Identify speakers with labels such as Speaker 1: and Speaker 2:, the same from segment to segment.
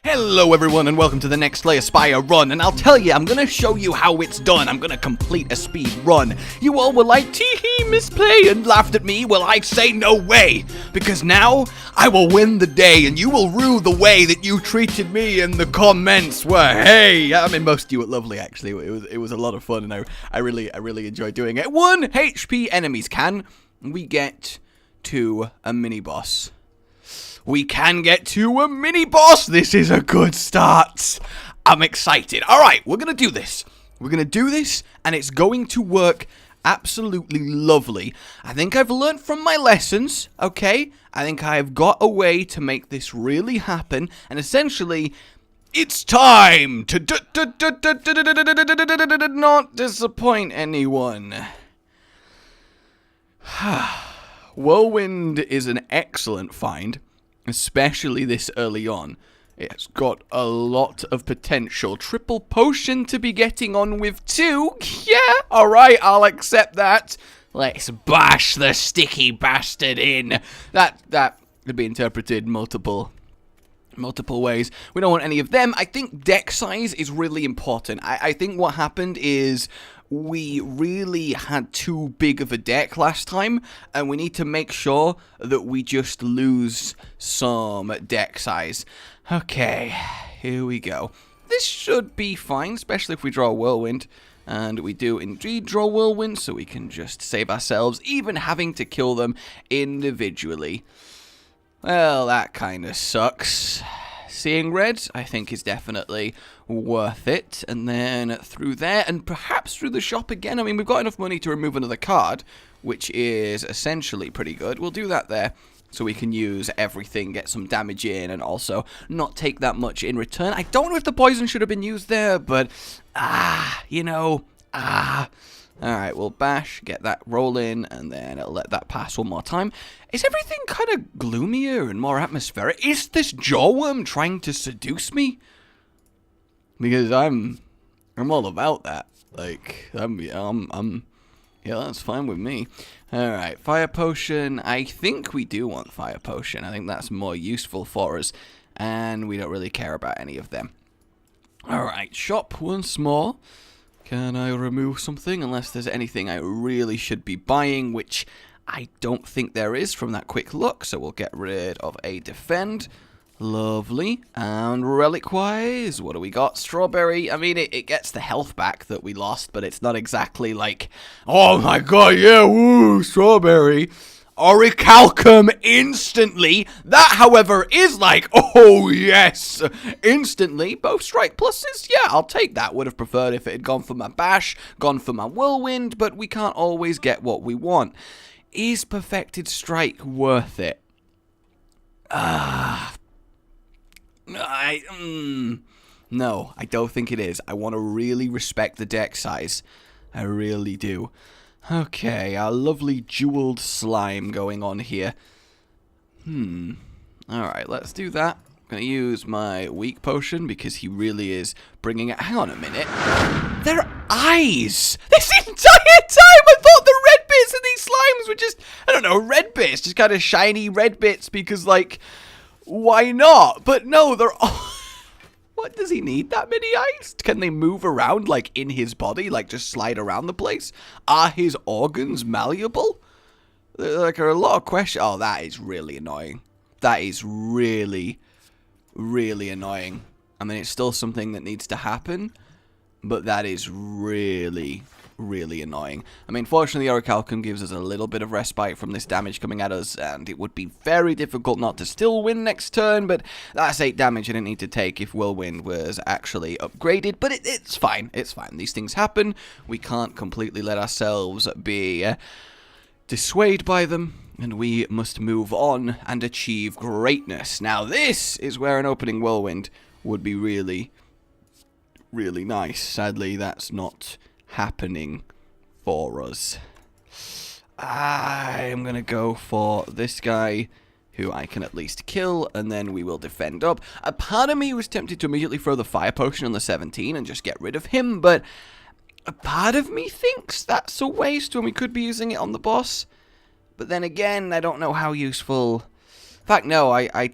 Speaker 1: Hello everyone and welcome to the next Slayer Spire run, and I'll tell you, I'm gonna show you how it's done. I'm gonna complete a speed run. You all were like, tee-hee, misplay, and laughed at me. Well, I say no way, because now I will win the day, and you will rue the way that you treated me in the comments. Where, hey, I mean, most of you were lovely, actually. It was a lot of fun, and I really enjoyed doing it. 1 HP enemies. Can we get to a mini-boss? We can get to a mini-boss. This is a good start. I'm excited. All right, we're going to do this. We're going to do this, and it's going to work absolutely lovely. I think I've learned from my lessons, okay? I think I've got a way to make this really happen, and essentially, it's time to not disappoint anyone. Whirlwind is an excellent find. Especially this early on. It's got a lot of potential. Triple potion to be getting on with too. Yeah, alright, I'll accept that. Let's bash the sticky bastard in. That could be interpreted multiple ways. We don't want any of them. I think deck size is really important. I think what happened is we really had too big of a deck last time, and we need to make sure that we just lose some deck size. Okay, here we go. This should be fine, especially if we draw a Whirlwind. And we do indeed draw Whirlwind, so we can just save ourselves, even having to kill them individually. Well, that kind of sucks. Seeing red, I think, is definitely worth it. And then through there, and perhaps through the shop again. I mean, we've got enough money to remove another card, which is essentially pretty good. We'll do that there, so we can use everything, get some damage in, and also not take that much in return. I don't know if the poison should have been used there, but, Alright, we'll bash, get that roll in, and then it'll let that pass one more time. Is everything kind of gloomier and more atmospheric? Is this jawworm trying to seduce me? Because I'm all about that. Like, yeah, that's fine with me. Alright, fire potion. I think we do want fire potion. I think that's more useful for us, and we don't really care about any of them. Alright, shop once more. Can I remove something? Unless there's anything I really should be buying, which I don't think there is from that quick look. So we'll get rid of a defend. Lovely. And relic-wise, what do we got? Strawberry. I mean, it gets the health back that we lost, but it's not exactly like, oh my god, yeah, woo, strawberry. Orichalcum instantly. That, however, is like, oh yes, instantly. Both strike pluses, yeah, I'll take that. Would have preferred if it had gone for my bash, gone for my whirlwind, but we can't always get what we want. Is perfected strike worth it? No, I don't think it is. I want to really respect the deck size. I really do. Okay, our lovely jeweled slime going on here. Alright, let's do that. I'm going to use my weak potion because he really is bringing it. Hang on a minute. Their eyes! This entire time I thought the red bits of these slimes were just, I don't know, red bits. Just kind of shiny red bits because, like, why not? But no, they're all... What, does he need that many eyes? Can they move around, like, in his body? Like, just slide around the place? Are his organs malleable? Like, are a lot of questions. Oh, that is really annoying. That is really, really annoying. I mean, it's still something that needs to happen, but that is really, really annoying. I mean, fortunately, Orichalcum gives us a little bit of respite from this damage coming at us, and it would be very difficult not to still win next turn, but that's 8 damage I didn't need to take if Whirlwind was actually upgraded, but it's fine, it's fine. These things happen. We can't completely let ourselves be dissuaded by them, and we must move on and achieve greatness. Now, this is where an opening Whirlwind would be really, really nice. Sadly, that's not happening for us. I'm gonna go for this guy who I can at least kill, and then we will defend up. A part of me was tempted to immediately throw the fire potion on the 17 and just get rid of him, but a part of me thinks that's a waste when we could be using it on the boss. But then again, I don't know how useful. In fact, no, I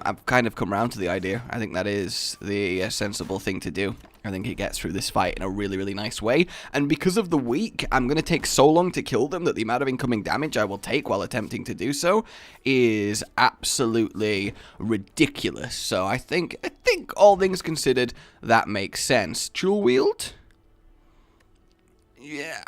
Speaker 1: I've kind of come around to the idea. I think that is the sensible thing to do. I think he gets through this fight in a really, really nice way. And because of the weak, I'm going to take so long to kill them that the amount of incoming damage I will take while attempting to do so is absolutely ridiculous. So I think all things considered, that makes sense. Dual wield? Yeah,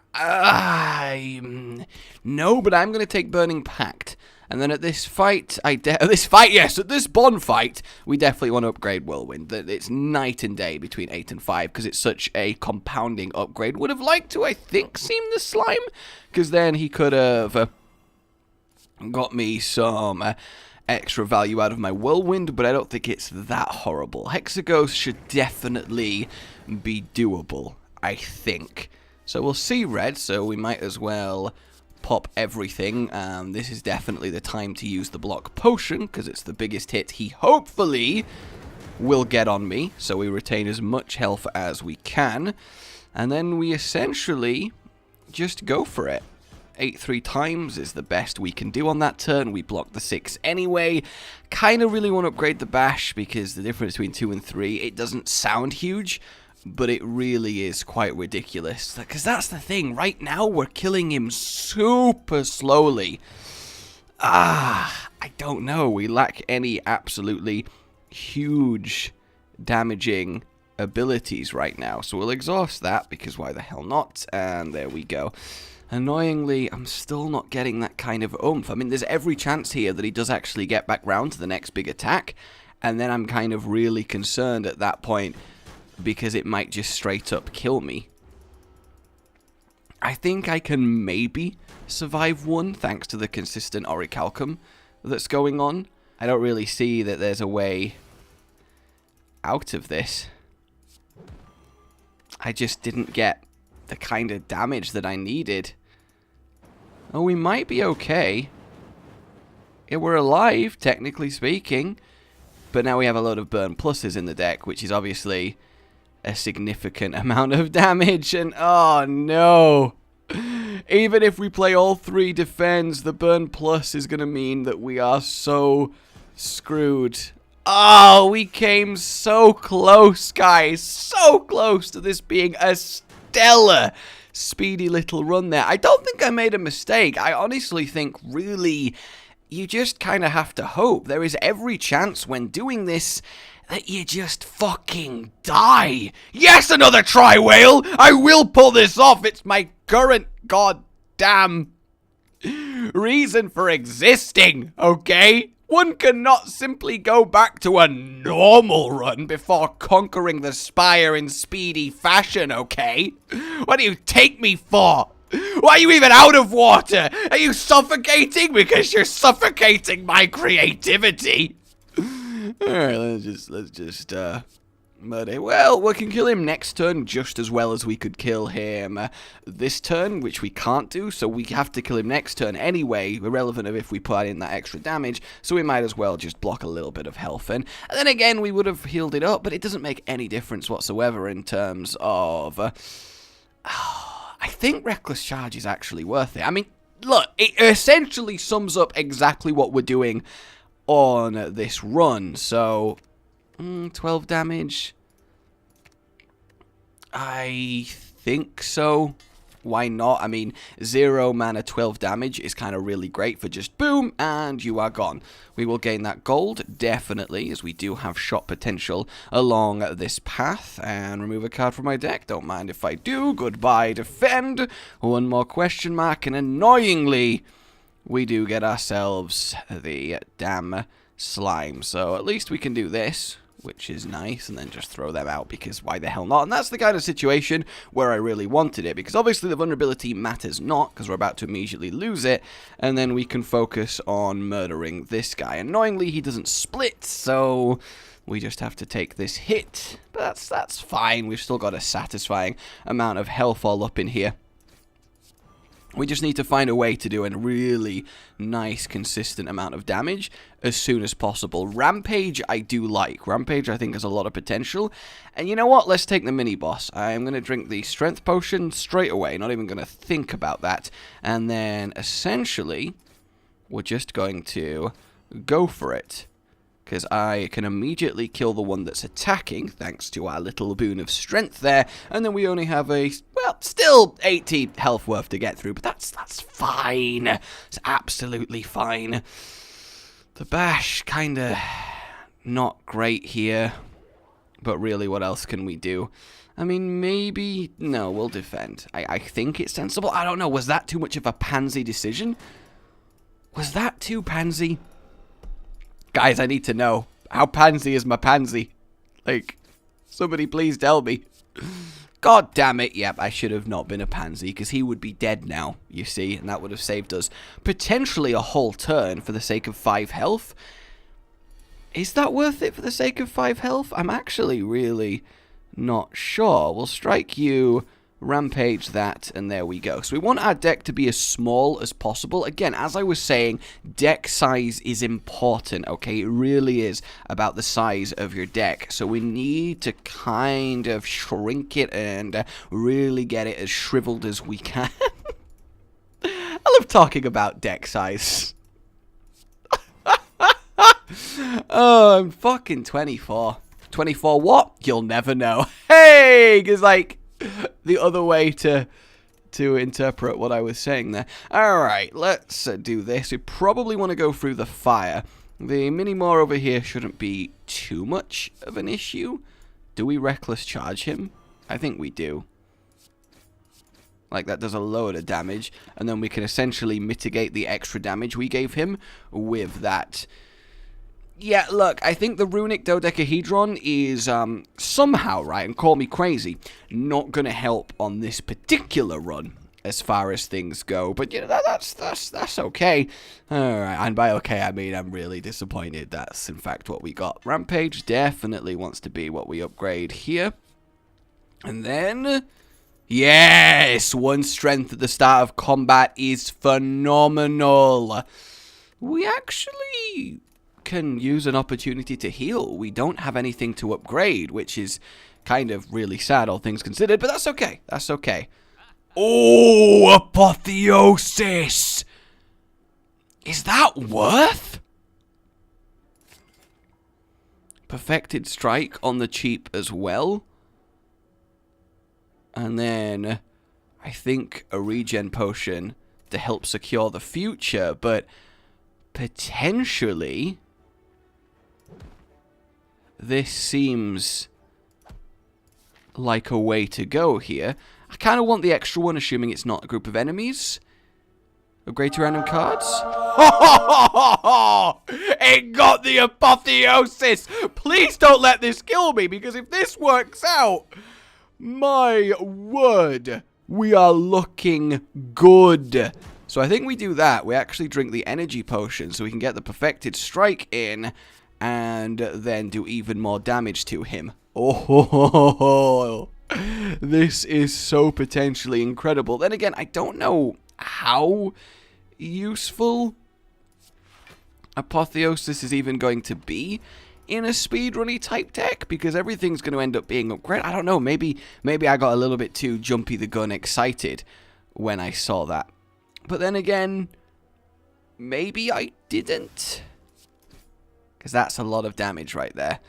Speaker 1: no, but I'm going to take Burning Pact. And then at this fight, at this Bond fight, we definitely want to upgrade Whirlwind. It's night and day between 8 and 5, because it's such a compounding upgrade. Would have liked to, I think, seem the Slime, because then he could have got me some extra value out of my Whirlwind, but I don't think it's that horrible. Hexaghost should definitely be doable, I think. So we'll see red, so we might as well pop everything. This is definitely the time to use the block potion, because it's the biggest hit he hopefully will get on me. So we retain as much health as we can. And then we essentially just go for it. 8 3 times is the best we can do on that turn. We block the 6 anyway. Kind of really want to upgrade the bash, because the difference between 2 and 3, it doesn't sound huge, but it really is quite ridiculous. Because that's the thing. Right now, we're killing him super slowly. I don't know. We lack any absolutely huge damaging abilities right now. So we'll exhaust that, because why the hell not? And there we go. Annoyingly, I'm still not getting that kind of oomph. I mean, there's every chance here that he does actually get back round to the next big attack. And then I'm kind of really concerned at that point, because it might just straight up kill me. I think I can maybe survive one thanks to the consistent Orichalcum that's going on. I don't really see that there's a way out of this. I just didn't get the kind of damage that I needed. Oh, we might be okay. Yeah, we're alive, technically speaking. But now we have a load of burn pluses in the deck, which is obviously a significant amount of damage, and oh no, even if we play all 3 defends, the burn plus is going to mean that we are so screwed. Oh, we came so close, guys, so close to this being a stellar speedy little run there. I don't think I made a mistake. I honestly think really you just kind of have to hope. There is every chance when doing this that you just fucking die. Yes, another tri-whale! I will pull this off! It's my current goddamn reason for existing, okay? One cannot simply go back to a normal run before conquering the Spire in speedy fashion, okay? What do you take me for? Why are you even out of water? Are you suffocating? Because you're suffocating my creativity. Alright, let's just murder. Well, we can kill him next turn just as well as we could kill him this turn, which we can't do, so we have to kill him next turn anyway, irrelevant of if we put in that extra damage, so we might as well just block a little bit of health in. And then again, we would have healed it up, but it doesn't make any difference whatsoever in terms of... I think Reckless Charge is actually worth it. I mean, look, it essentially sums up exactly what we're doing on this run. So, 12 damage. I think so. Why not? I mean, 0 mana, 12 damage is kind of really great for just boom, and you are gone. We will gain that gold, definitely, as we do have shot potential along this path. And remove a card from my deck. Don't mind if I do. Goodbye, defend. One more question mark, and annoyingly, we do get ourselves the damn slime. So at least we can do this, which is nice, and then just throw them out, because why the hell not? And that's the kind of situation where I really wanted it, because obviously the vulnerability matters not, because we're about to immediately lose it, and then we can focus on murdering this guy. Annoyingly, he doesn't split, so we just have to take this hit, but that's fine. We've still got a satisfying amount of health all up in here. We just need to find a way to do a really nice, consistent amount of damage as soon as possible. Rampage, I do like. Rampage, I think, has a lot of potential. And you know what? Let's take the mini-boss. I'm going to drink the strength potion straight away. Not even going to think about that. And then, essentially, we're just going to go for it. because I can immediately kill the one that's attacking, thanks to our little boon of strength there, and then we only have a, well, still 80 health worth to get through, but that's fine. It's absolutely fine. The bash, kinda not great here, but really, what else can we do? I mean, maybe, no, we'll defend. I think it's sensible. I don't know, was that too much of a pansy decision? Was that too pansy? Guys, I need to know. How pansy is my pansy? Like, somebody please tell me. God damn it. Yep, I should have not been a pansy, because he would be dead now, you see, and that would have saved us potentially a whole turn for the sake of 5 health. Is that worth it for the sake of 5 health? I'm actually really not sure. We'll strike you, rampage that, and there we go. So we want our deck to be as small as possible. Again, as I was saying, deck size is important, okay? It really is about the size of your deck. So we need to kind of shrink it and really get it as shriveled as we can. I love talking about deck size. Oh, I'm fucking 24. 24 what? You'll never know. Hey! Because, like, the other way to interpret what I was saying there. Alright, let's do this. We probably want to go through the fire. The mini-more over here shouldn't be too much of an issue. Do we reckless charge him? I think we do. Like, that does a load of damage. And then we can essentially mitigate the extra damage we gave him with that. Yeah, look, I think the Runic Dodecahedron is somehow, right, and call me crazy, not going to help on this particular run as far as things go. But, you know, that's okay. Alright, and by okay, I mean I'm really disappointed. That's, in fact, what we got. Rampage definitely wants to be what we upgrade here. And then, yes, 1 strength at the start of combat is phenomenal. We actually can use an opportunity to heal. We don't have anything to upgrade, which is kind of really sad, all things considered, but that's okay. That's okay. Oh, Apotheosis! Is that worth? Perfected Strike on the cheap as well. And then I think a regen potion to help secure the future, but potentially this seems like a way to go here. I kind of want the extra one, assuming it's not a group of enemies. Upgrade to random cards. It got the Apotheosis! Please don't let this kill me, because if this works out, my word, we are looking good. So I think we do that. We actually drink the energy potion so we can get the Perfected Strike in and then do even more damage to him. Oh, this is so potentially incredible. Then again, I don't know how useful Apotheosis is even going to be in a speedrunny type deck, because everything's going to end up being upgraded. I don't know, maybe I got a little bit too jumpy the gun excited when I saw that. But then again, maybe I didn't, because that's a lot of damage right there.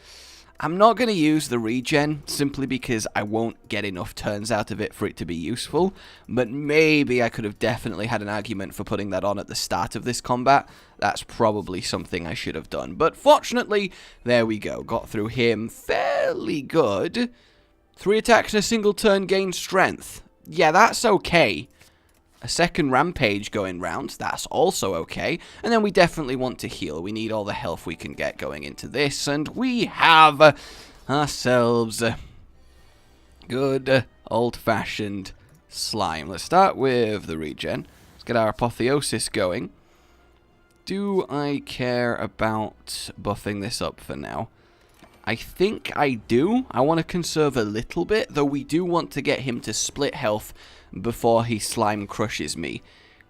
Speaker 1: I'm not going to use the regen, simply because I won't get enough turns out of it for it to be useful. But maybe I could have definitely had an argument for putting that on at the start of this combat. That's probably something I should have done. But fortunately, there we go. Got through him fairly good. 3 attacks in a single turn gain strength. Yeah, that's okay. A second rampage going round, that's also okay. And then we definitely want to heal. We need all the health we can get going into this. And we have ourselves good old-fashioned slime. Let's start with the regen. Let's get our Apotheosis going. Do I care about buffing this up for now? I think I do. I want to conserve a little bit, though we do want to get him to split health before he slime crushes me.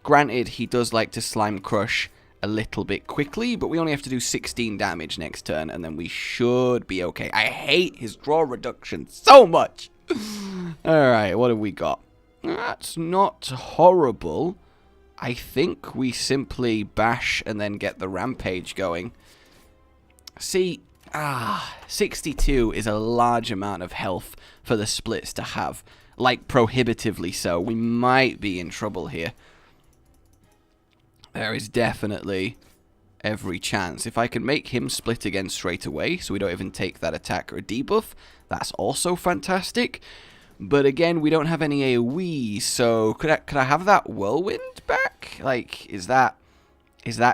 Speaker 1: Granted, he does like to slime crush a little bit quickly, but we only have to do 16 damage next turn, and then we should be okay. I hate his draw reduction so much. Alright, what have we got? That's not horrible. I think we simply bash and then get the rampage going. See, 62 is a large amount of health for the splits to have. Like, prohibitively so. We might be in trouble here. There is definitely every chance. If I can make him split again straight away, so we don't even take that attack or debuff, that's also fantastic. But again, we don't have any AoE, so could I have that whirlwind back? Like, is that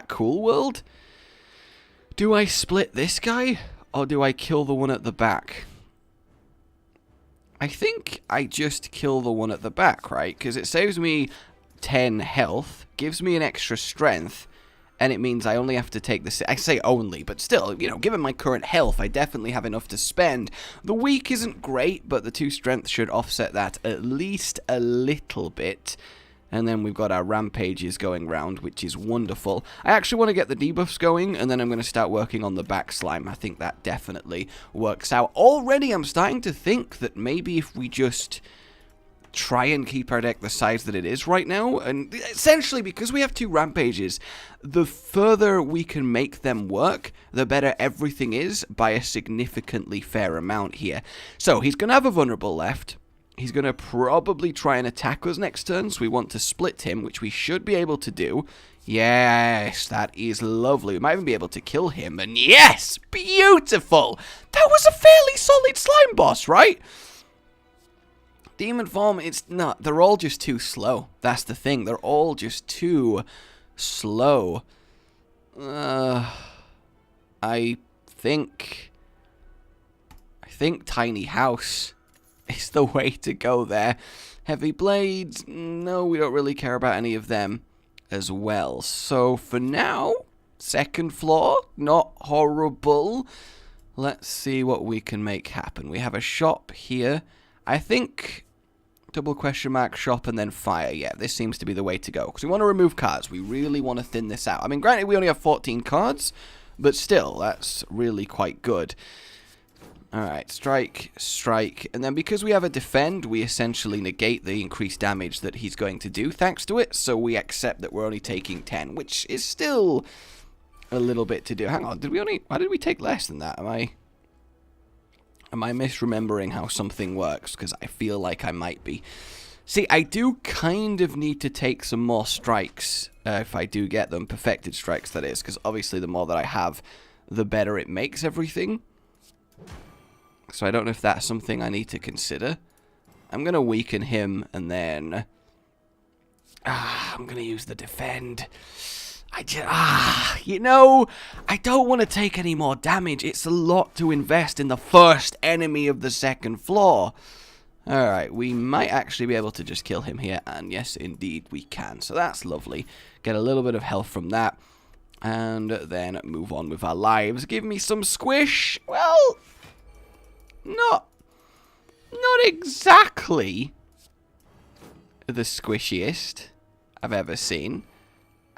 Speaker 1: cool, world? Do I split this guy, or do I kill the one at the back? I think I just kill the one at the back, right? Because it saves me 10 health, gives me an extra strength, and it means I only have to take the... I say only, but still, you know, given my current health, I definitely have enough to spend. The weak isn't great, but the 2 strength should offset that at least a little bit. And then we've got our rampages going round, which is wonderful. I actually want to get the debuffs going, and then I'm going to start working on the back slime. I think that definitely works out. Already I'm starting to think that maybe if we just try and keep our deck the size that it is right now, and essentially because we have 2 rampages, the further we can make them work, the better everything is by a significantly fair amount here. So he's going to have a vulnerable left. He's going to probably try and attack us next turn, so we want to split him, which we should be able to do. Yes, that is lovely. We might even be able to kill him, and yes, beautiful! That was a fairly solid slime boss, right? Demon form, it's not. They're all just too slow. That's the thing. They're all just too slow. I think Tiny House is the way to go there. Heavy Blades, no, we don't really care about any of them as well. So for now, second floor, not horrible. Let's see what we can make happen. We have a shop here. I think double question mark shop and then fire. Yeah, this seems to be the way to go. Because we want to remove cards. We really want to thin this out. I mean, granted, we only have 14 cards, but still, that's really quite good. Alright, strike, strike, and then because we have a defend, we essentially negate the increased damage that he's going to do thanks to it, so we accept that we're only taking 10, which is still a little bit to do. Hang on, why did we take less than that? Am I misremembering how something works? Because I feel like I might be. See, I do kind of need to take some more strikes, if I do get them, perfected strikes that is, because obviously the more that I have, the better it makes everything. So I don't know if that's something I need to consider. I'm going to weaken him, and then... I'm going to use the defend. You know, I don't want to take any more damage. It's a lot to invest in the first enemy of the second floor. Alright, we might actually be able to just kill him here, and yes, indeed, we can. So that's lovely. Get a little bit of health from that, and then move on with our lives. Give me some squish. Well... Not exactly the squishiest I've ever seen.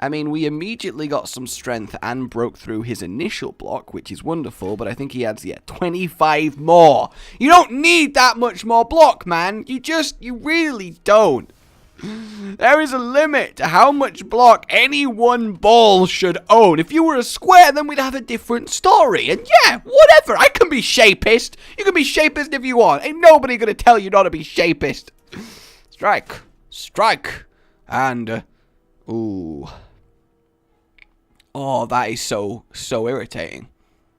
Speaker 1: I mean, we immediately got some strength and broke through his initial block, which is wonderful, but I think he adds, 25 more. You don't need that much more block, man. You really don't. There is a limit to how much block any one ball should own. If you were a square, then we'd have a different story. And yeah, whatever. I can be shapist. You can be shapist if you want. Ain't nobody gonna tell you not to be shapist. Strike. Strike. And, ooh. Oh, that is so irritating.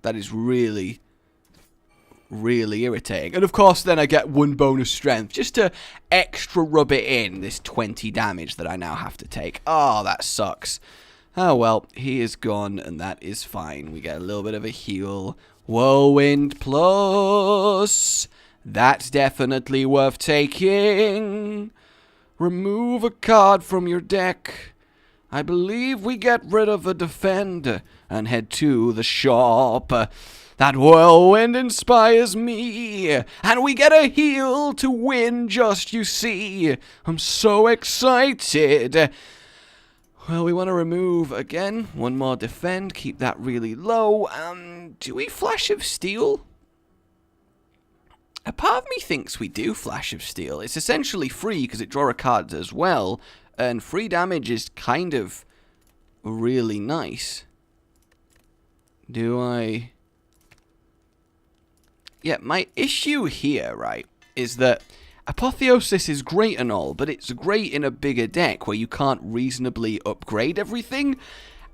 Speaker 1: That is really irritating. And of course then I get 1 bonus strength just to extra rub it in, this 20 damage that I now have to take. Oh, that sucks. Oh well, he is gone and that is fine. We get a little bit of a heal. Whirlwind plus. That's definitely worth taking. Remove a card from your deck. I believe we get rid of a defend and head to the shop. That whirlwind inspires me, and we get a heal to win, just you see. I'm so excited. Well, we want to remove, again, 1 more defend, keep that really low. Do we Flash of Steel? A part of me thinks we do Flash of Steel. It's essentially free because it draws a card as well, and free damage is kind of really nice. Do I Yeah, my issue here, right, is that Apotheosis is great and all, but it's great in a bigger deck where you can't reasonably upgrade everything.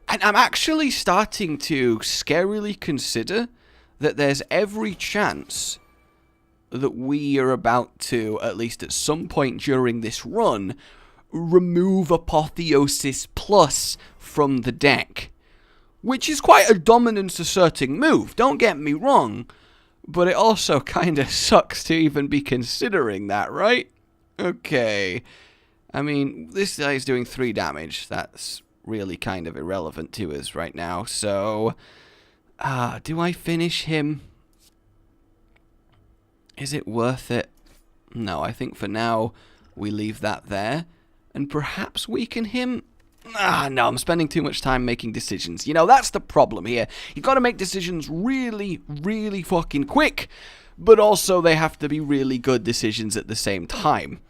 Speaker 1: And I'm actually starting to scarily consider that there's every chance that we are about to, at least at some point during this run, remove Apotheosis Plus from the deck. Which is quite a dominance asserting move, don't get me wrong. But it also kind of sucks to even be considering that, right? Okay. I mean, this guy is doing 3 damage. That's really kind of irrelevant to us right now. So, do I finish him? Is it worth it? No, I think for now we leave that there. And perhaps weaken him? No, I'm spending too much time making decisions. You know, that's the problem here. You've got to make decisions really, really fucking quick. But also they have to be really good decisions at the same time.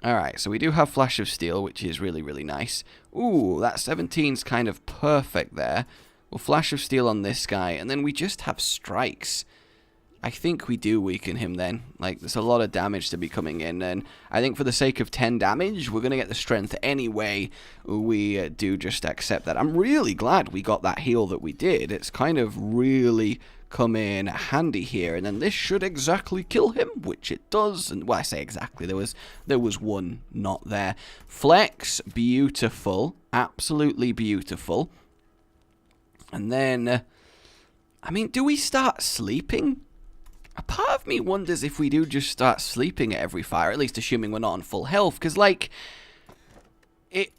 Speaker 1: Alright, so we do have Flash of Steel, which is really, really nice. Ooh, that 17's kind of perfect there. We'll Flash of Steel on this guy, and then we just have Strikes. I think we do weaken him then. Like, there's a lot of damage to be coming in, and I think for the sake of 10 damage, we're going to get the strength anyway. We do just accept that. I'm really glad we got that heal that we did. It's kind of really come in handy here, and then this should exactly kill him, which it does. And well, I say exactly, there was one not there. Flex, beautiful, absolutely beautiful. And then, I mean, do we start sleeping? A part of me wonders if we do just start sleeping at every fire, at least assuming we're not on full health, because, like, it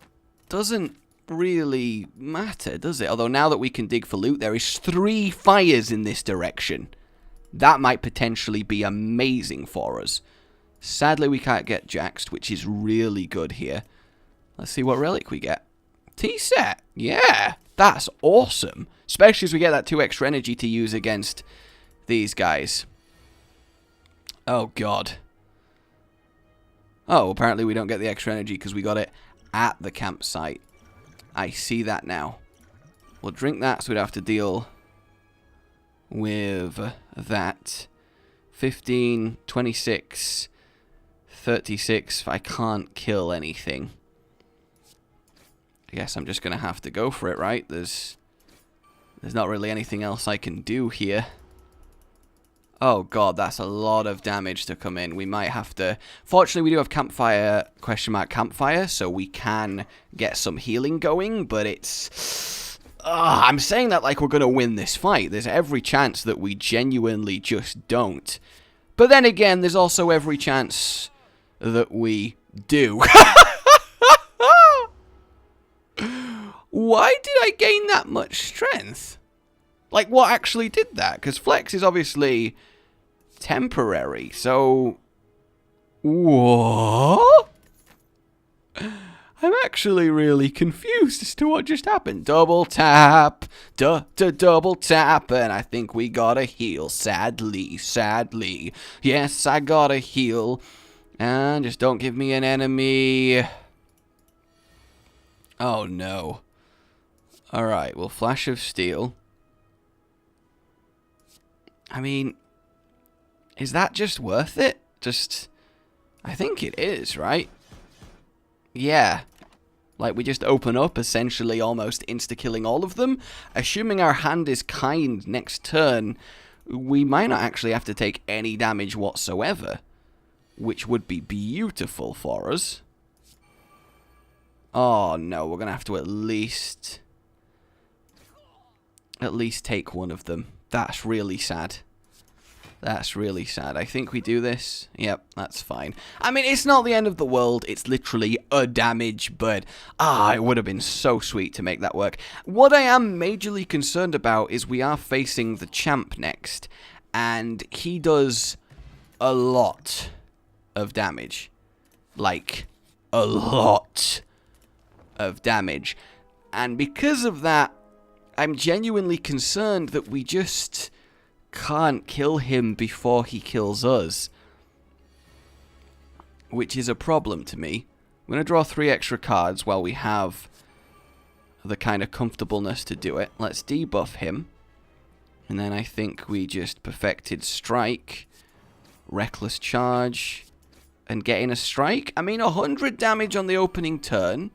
Speaker 1: doesn't really matter, does it? Although now that we can dig for loot, there is 3 fires in this direction. That might potentially be amazing for us. Sadly, we can't get Jaxed, which is really good here. Let's see what relic we get. T-set! Yeah! That's awesome! Especially as we get that 2 extra energy to use against these guys. Oh, God. Oh, apparently we don't get the extra energy because we got it at the campsite. I see that now. We'll drink that so we don't have to deal with that. 15, 26, 36. I can't kill anything. I guess I'm just going to have to go for it, right? There's not really anything else I can do here. Oh god, that's a lot of damage to come in. We might have to... Fortunately, we do have campfire, campfire, so we can get some healing going, but it's... I'm saying that like we're going to win this fight. There's every chance that we genuinely just don't. But then again, there's also every chance that we do. Why did I gain that much strength? Like, what actually did that? Because Flex is obviously temporary, so... What? I'm actually really confused as to what just happened. Double tap, double tap, and I think we got a heal, sadly. Yes, I got a heal, and just don't give me an enemy. Oh, no. Alright, well, Flash of Steel. I mean, is that just worth it? I think it is, right? Yeah. Like, we just open up, essentially almost insta-killing all of them. Assuming our hand is kind next turn, we might not actually have to take any damage whatsoever. Which would be beautiful for us. Oh, no, we're going to have to at least take one of them. That's really sad. That's really sad. I think we do this. Yep, that's fine. I mean, it's not the end of the world. It's literally a damage, but it would have been so sweet to make that work. What I am majorly concerned about is we are facing the champ next, and he does a lot of damage. Like, a lot of damage. And because of that, I'm genuinely concerned that we just can't kill him before he kills us. Which is a problem to me. I'm going to draw 3 extra cards while we have the kind of comfortableness to do it. Let's debuff him. And then I think we just perfected strike, reckless charge, and getting a strike. I mean, 100 damage on the opening turn.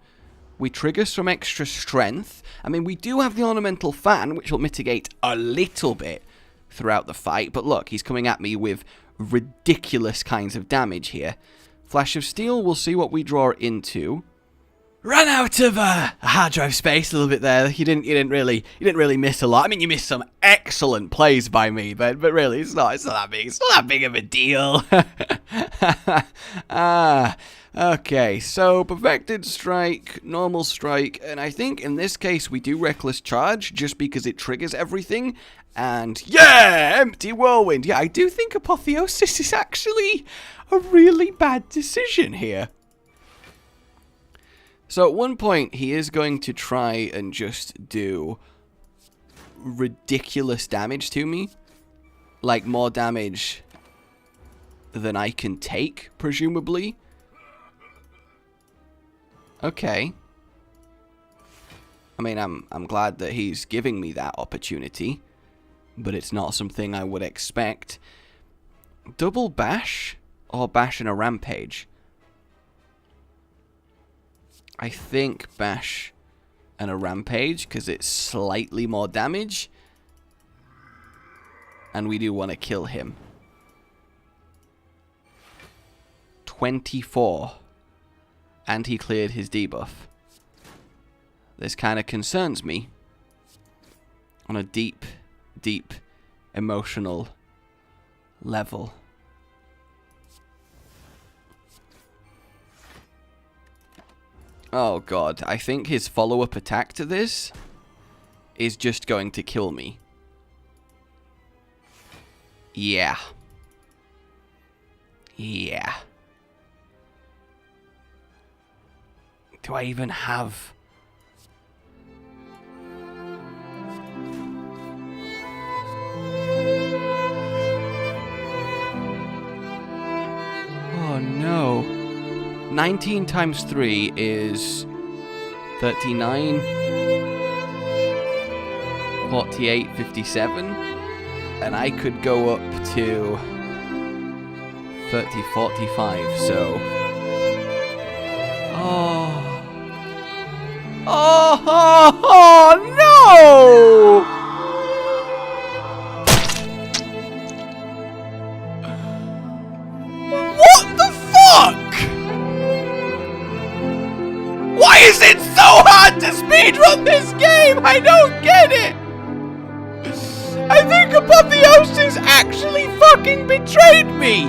Speaker 1: We trigger some extra strength. I mean, we do have the ornamental fan, which will mitigate a little bit throughout the fight. But look, he's coming at me with ridiculous kinds of damage here. Flash of Steel, we'll see what we draw into. Ran out of hard drive space a little bit there. You didn't really miss a lot. I mean, you missed some excellent plays by me, but really, it's not that big. It's not that big of a deal. Okay, so perfected strike, normal strike, and I think in this case we do reckless charge just because it triggers everything. And yeah, empty whirlwind. Yeah, I do think apotheosis is actually a really bad decision here. So at one point, he is going to try and just do ridiculous damage to me. Like more damage than I can take, presumably. Okay. I mean, I'm glad that he's giving me that opportunity. But it's not something I would expect. Double bash or bash and a rampage? I think bash and a rampage because it's slightly more damage. And we do want to kill him. 24. And he cleared his debuff. This kind of concerns me. On a deep emotional level. Oh god, I think his follow-up attack to this is just going to kill me. Yeah. Yeah. Do I even have... Oh no. 19 times 3 is 39, 48, 57, and I could go up to 30, 45, so... Oh no! What the fuck? Why is it so hard to speedrun this game? I don't get it! I think Apotheosis actually fucking betrayed me!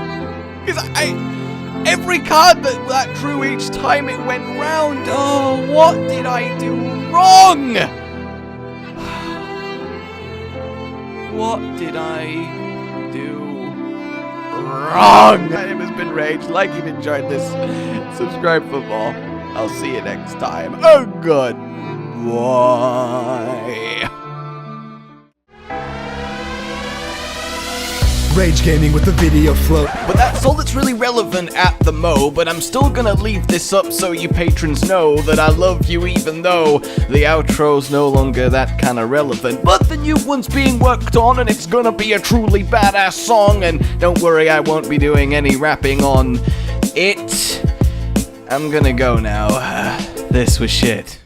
Speaker 1: Because every card that drew each time it went round, oh, what did I do wrong? What did I do wrong? My name has been Rage. Like you've enjoyed this, subscribe for more. I'll see you next time. Oh, good. Bye.
Speaker 2: Rage Gaming with the video float.
Speaker 1: But that's all that's really relevant at the mo, but I'm still gonna leave this up so you patrons know that I love you even though the outro's no longer that kind of relevant. But the new one's being worked on and it's gonna be a truly badass song, and don't worry, I won't be doing any rapping on it. I'm gonna go now. This was shit.